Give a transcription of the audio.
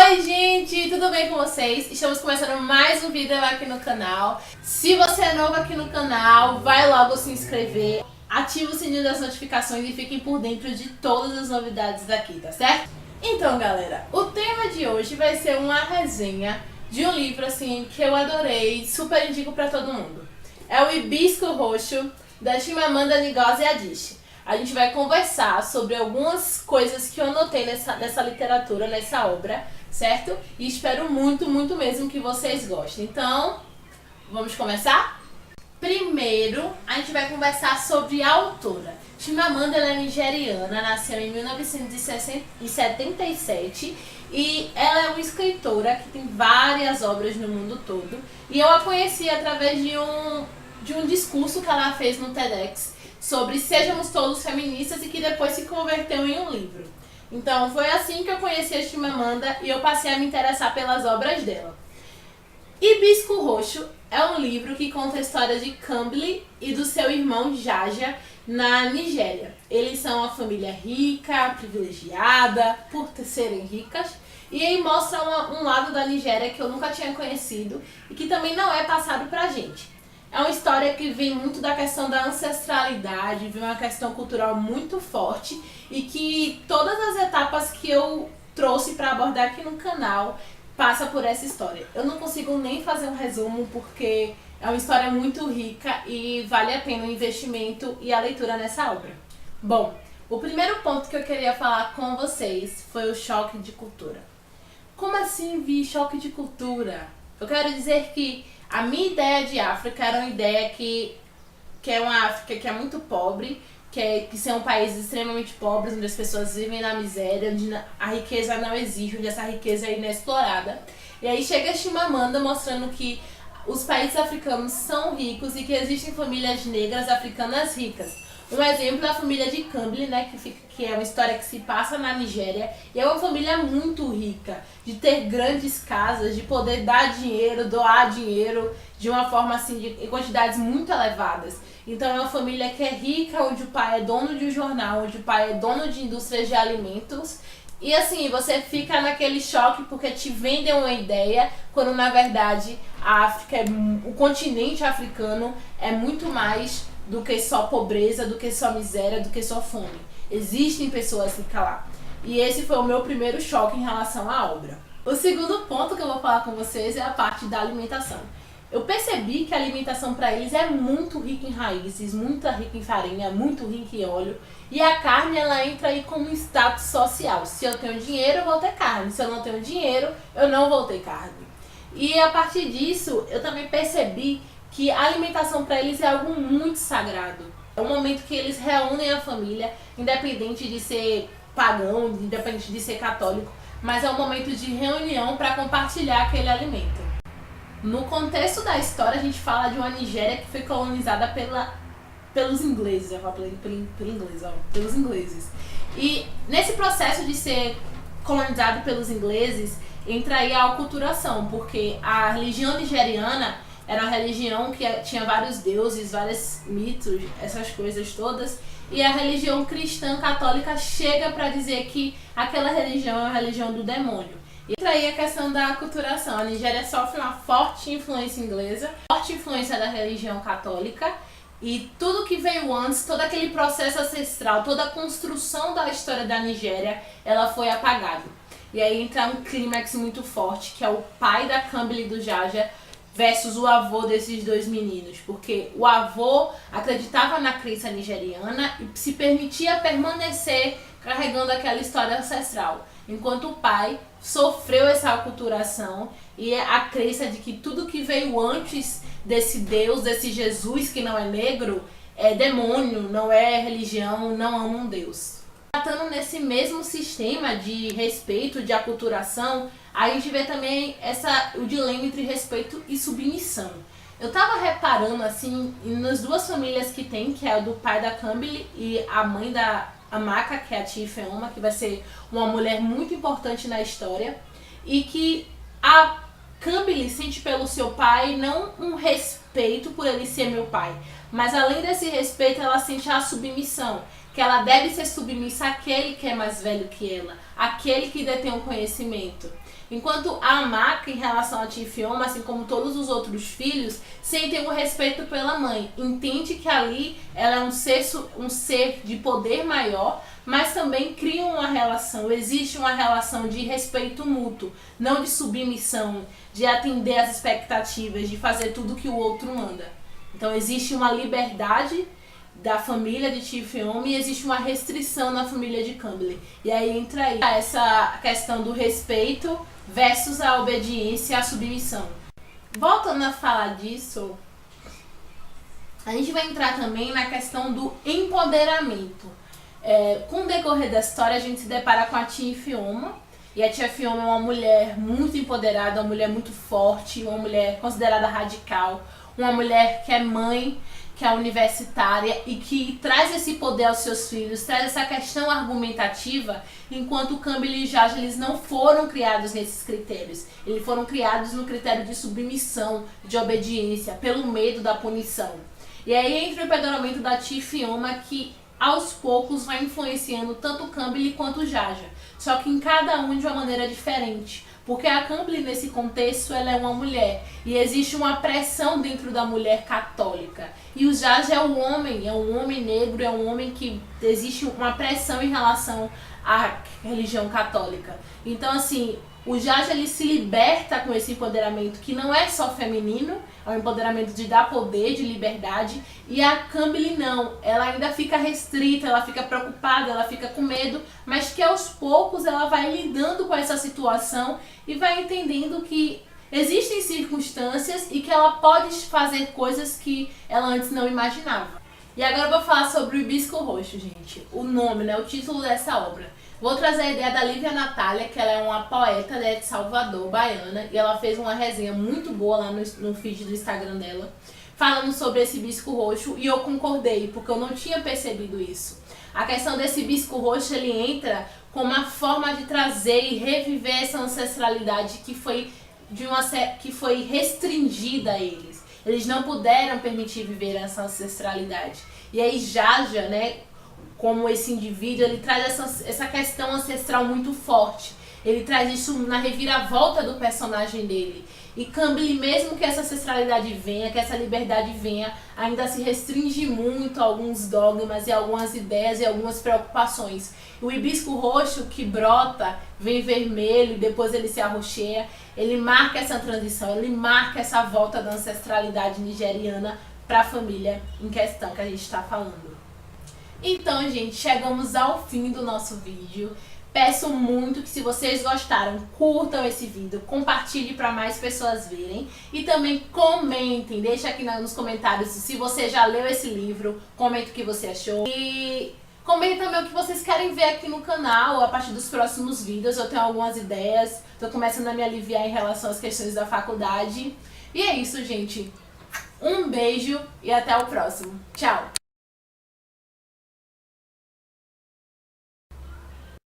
Oi gente, tudo bem com vocês? Estamos começando mais um vídeo aqui no canal. Se você é novo aqui no canal, vai logo se inscrever, ativa o sininho das notificações e fiquem por dentro de todas as novidades daqui, tá certo? Então galera, o tema de hoje vai ser uma resenha de um livro assim que eu adorei, super indico pra todo mundo. É o Hibisco Roxo, da Chimamanda Ngozi Adichie. A gente vai conversar sobre algumas coisas que eu anotei nessa literatura, nessa obra, certo? E espero muito, muito mesmo que vocês gostem. Então, vamos começar? Primeiro, a gente vai conversar sobre a autora. Chimamanda, ela é nigeriana, nasceu em 1977 e ela é uma escritora que tem várias obras no mundo todo. E eu a conheci através de um discurso que ela fez no TEDx sobre Sejamos Todos Feministas e que depois se converteu em um livro. Então foi assim que eu conheci a Chimamanda e eu passei a me interessar pelas obras dela. Hibisco Roxo é um livro que conta a história de Kambili e do seu irmão Jaja na Nigéria. Eles são uma família rica, privilegiada, por serem ricas, e aí mostra um lado da Nigéria que eu nunca tinha conhecido e que também não é passado pra gente. É uma história que vem muito da questão da ancestralidade, vem uma questão cultural muito forte e que todas as etapas que eu trouxe para abordar aqui no canal passa por essa história. Eu não consigo nem fazer um resumo porque é uma história muito rica e vale a pena o investimento e a leitura nessa obra. Bom, o primeiro ponto que eu queria falar com vocês foi o choque de cultura. Como assim, Vi, choque de cultura? Eu quero dizer que a minha ideia de África era uma ideia que é uma África que é muito pobre, que são países extremamente pobres, onde as pessoas vivem na miséria, onde a riqueza não existe, onde essa riqueza é inexplorada. E aí chega a Chimamanda mostrando que os países africanos são ricos e que existem famílias negras africanas ricas. Um exemplo é a família de Kambili, né, que é uma história que se passa na Nigéria, e é uma família muito rica, de ter grandes casas, de poder dar dinheiro, doar dinheiro de uma forma assim, em quantidades muito elevadas. Então é uma família que é rica, onde o pai é dono de um jornal, onde o pai é dono de indústrias de alimentos. E assim, você fica naquele choque porque te vendem uma ideia, quando na verdade a África, o continente africano é muito mais do que só pobreza, do que só miséria, do que só fome. Existem pessoas ricas lá. E esse foi o meu primeiro choque em relação à obra. O segundo ponto que eu vou falar com vocês é a parte da alimentação. Eu percebi que a alimentação para eles é muito rica em raízes, muito rica em farinha, muito rica em óleo. E a carne, ela entra aí como um status social. Se eu tenho dinheiro, eu vou ter carne. Se eu não tenho dinheiro, eu não vou ter carne. E a partir disso, eu também percebi que a alimentação para eles é algo muito sagrado. É um momento que eles reúnem a família, independente de ser pagão, independente de ser católico, mas é um momento de reunião para compartilhar aquele alimento. No contexto da história, a gente fala de uma Nigéria que foi colonizada pelos ingleses, eu falo pelos ingleses. E nesse processo de ser colonizado pelos ingleses, entra aí a aculturação, porque a religião nigeriana era uma religião que tinha vários deuses, vários mitos, essas coisas todas. E a religião cristã católica chega para dizer que aquela religião é uma religião do demônio. E entra aí a questão da aculturação. A Nigéria sofre uma forte influência inglesa, forte influência da religião católica. E tudo que veio antes, todo aquele processo ancestral, toda a construção da história da Nigéria, ela foi apagada. E aí entra um clímax muito forte, que é o pai da Kambili e do Jaja versus o avô desses dois meninos, porque o avô acreditava na crença nigeriana e se permitia permanecer carregando aquela história ancestral, enquanto o pai sofreu essa aculturação e a crença de que tudo que veio antes desse Deus, desse Jesus que não é negro, é demônio, não é religião, não ama um Deus. Tratando nesse mesmo sistema de respeito, de aculturação, a gente vê também o dilema entre respeito e submissão. Eu tava reparando assim nas duas famílias que tem, que é a do pai da Kambili e a mãe da Amaka, que é a tia Ifeoma, que vai ser uma mulher muito importante na história, e que a Kambili sente pelo seu pai não um respeito por ele ser meu pai, mas além desse respeito ela sente a submissão, que ela deve ser submissa àquele que é mais velho que ela, aquele que detém o conhecimento. Enquanto a Maka, em relação a Tifioma, assim como todos os outros filhos, sentem o respeito pela mãe. Entende que ali ela é um ser de poder maior, mas também criam uma relação, existe uma relação de respeito mútuo, não de submissão, de atender às expectativas, de fazer tudo que o outro manda. Então existe uma liberdade da família de Tifioma e existe uma restrição na família de Cambly. E aí entra aí essa questão do respeito versus a obediência e a submissão. Voltando a falar disso, a gente vai entrar também na questão do empoderamento. Com o decorrer da história, a gente se depara com a Tifioma. E a Tifioma é uma mulher muito empoderada, uma mulher muito forte, uma mulher considerada radical, uma mulher que é mãe, que é universitária e que traz esse poder aos seus filhos, traz essa questão argumentativa, enquanto Cambly e Jaja, eles não foram criados nesses critérios. Eles foram criados no critério de submissão, de obediência, pelo medo da punição. E aí entra o empoderamento da Tifioma, que aos poucos vai influenciando tanto Cambly quanto Jaja, só que em cada um de uma maneira diferente. Porque a Cambly, nesse contexto, ela é uma mulher. E existe uma pressão dentro da mulher católica. E o Jaja é um homem negro, é um homem que existe uma pressão em relação à religião católica. Então, assim, o Jaja, ele se liberta com esse empoderamento que não é só feminino, é um empoderamento de dar poder, de liberdade, e a Cambly não, ela ainda fica restrita, ela fica preocupada, ela fica com medo, mas que aos poucos ela vai lidando com essa situação e vai entendendo que existem circunstâncias e que ela pode fazer coisas que ela antes não imaginava. E agora eu vou falar sobre o Hibisco Roxo, gente. O nome, né, o título dessa obra. Vou trazer a ideia da Lívia Natália, que ela é uma poeta, né, de Salvador, baiana, e ela fez uma resenha muito boa lá no feed do Instagram dela, falando sobre esse hibisco roxo, e eu concordei, porque eu não tinha percebido isso. A questão desse hibisco roxo, ele entra como uma forma de trazer e reviver essa ancestralidade que foi restringida a eles. Eles não puderam permitir viver essa ancestralidade. E aí Jaja, né, como esse indivíduo, ele traz essa questão ancestral muito forte. Ele traz isso na reviravolta do personagem dele. E Cambly, mesmo que essa ancestralidade venha, que essa liberdade venha, ainda se restringe muito a alguns dogmas e algumas ideias e algumas preocupações. O hibisco roxo que brota, vem vermelho, depois ele se arroxeia, ele marca essa transição, ele marca essa volta da ancestralidade nigeriana para a família em questão que a gente está falando. Então, gente, chegamos ao fim do nosso vídeo. Peço muito que, se vocês gostaram, curtam esse vídeo, compartilhem para mais pessoas verem e também comentem, deixa aqui nos comentários se você já leu esse livro, comenta o que você achou e comentem também o que vocês querem ver aqui no canal a partir dos próximos vídeos. Eu tenho algumas ideias, estou começando a me aliviar em relação às questões da faculdade. E é isso, gente. Um beijo e até o próximo. Tchau!